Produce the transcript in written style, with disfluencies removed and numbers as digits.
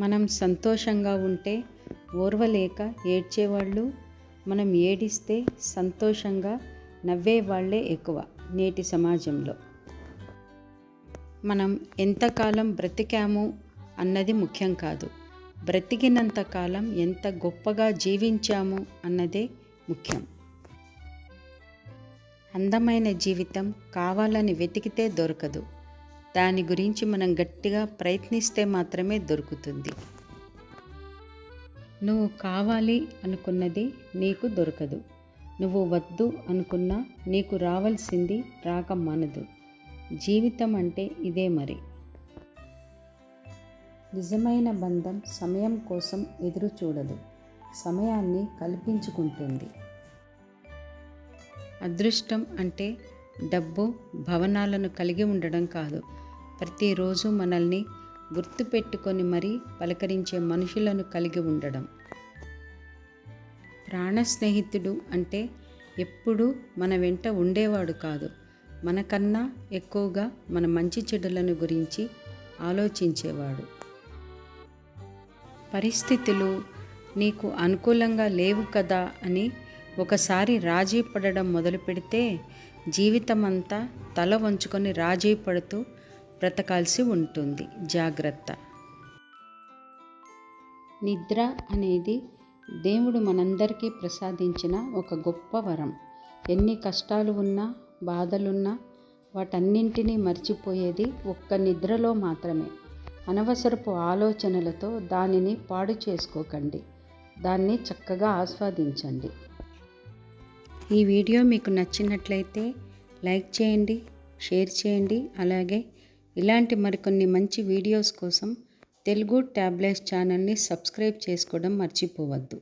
మనం సంతోషంగా ఉంటే ఓర్వలేక ఏడ్చేవాళ్ళు, మనం ఏడిస్తే సంతోషంగా నవ్వేవాళ్లే ఎక్కువ నేటి సమాజంలో. మనం ఎంతకాలం బ్రతికాము అన్నది ముఖ్యం కాదు, బ్రతికినంతకాలం ఎంత గొప్పగా జీవించాము అన్నదే ముఖ్యం. అందమైన జీవితం కావాలని వెతికితే దొరకదు, దాని గురించి మనం గట్టిగా ప్రయత్నిస్తే మాత్రమే దొరుకుతుంది. నువ్వు కావాలి అనుకున్నది నీకు దొరకదు, నువ్వు వద్దు అనుకున్నా నీకు రావాల్సింది రాక మానదు. జీవితం అంటే ఇదే మరి. నిజమైన బంధం సమయం కోసం ఎదురు చూడదు, సమయాన్ని కల్పించుకుంటుంది. అదృష్టం అంటే డబ్బు, భవనాలను కలిగి ఉండడం కాదు, ప్రతిరోజు మనల్ని గుర్తుపెట్టుకొని మరీ పలకరించే మనుషులను కలిగి ఉండడం. ప్రాణ స్నేహితుడు అంటే ఎప్పుడూ మన వెంట ఉండేవాడు కాదు, మనకన్నా ఎక్కువగా మన మంచి చెడులను గురించి ఆలోచించేవాడు. పరిస్థితులు నీకు అనుకూలంగా లేవు కదా అని ఒకసారి రాజీ పడడం మొదలు పెడితే జీవితమంతా తల వంచుకొని రాజీ పడుతూ బ్రతకాల్సి ఉంటుంది. జాగ్రత్త. నిద్ర అనేది దేవుడు మనందరికీ ప్రసాదించిన ఒక గొప్ప వరం. ఎన్ని కష్టాలు ఉన్నా, బాధలున్నా వాటన్నింటినీ మర్చిపోయేది ఒక్క నిద్రలో మాత్రమే. అనవసరపు ఆలోచనలతో దానిని పాడు చేసుకోకండి, దాన్ని చక్కగా ఆస్వాదించండి. ఈ వీడియో మీకు నచ్చినట్లయితే లైక్ చేయండి, షేర్ చేయండి. అలాగే ఇలాంటి మరికొన్ని మంచి వీడియోస్ కోసం తెలుగు ట్యాబ్లెట్స్ ఛానల్ని సబ్స్క్రైబ్ చేసుకోవడం మర్చిపోవద్దు.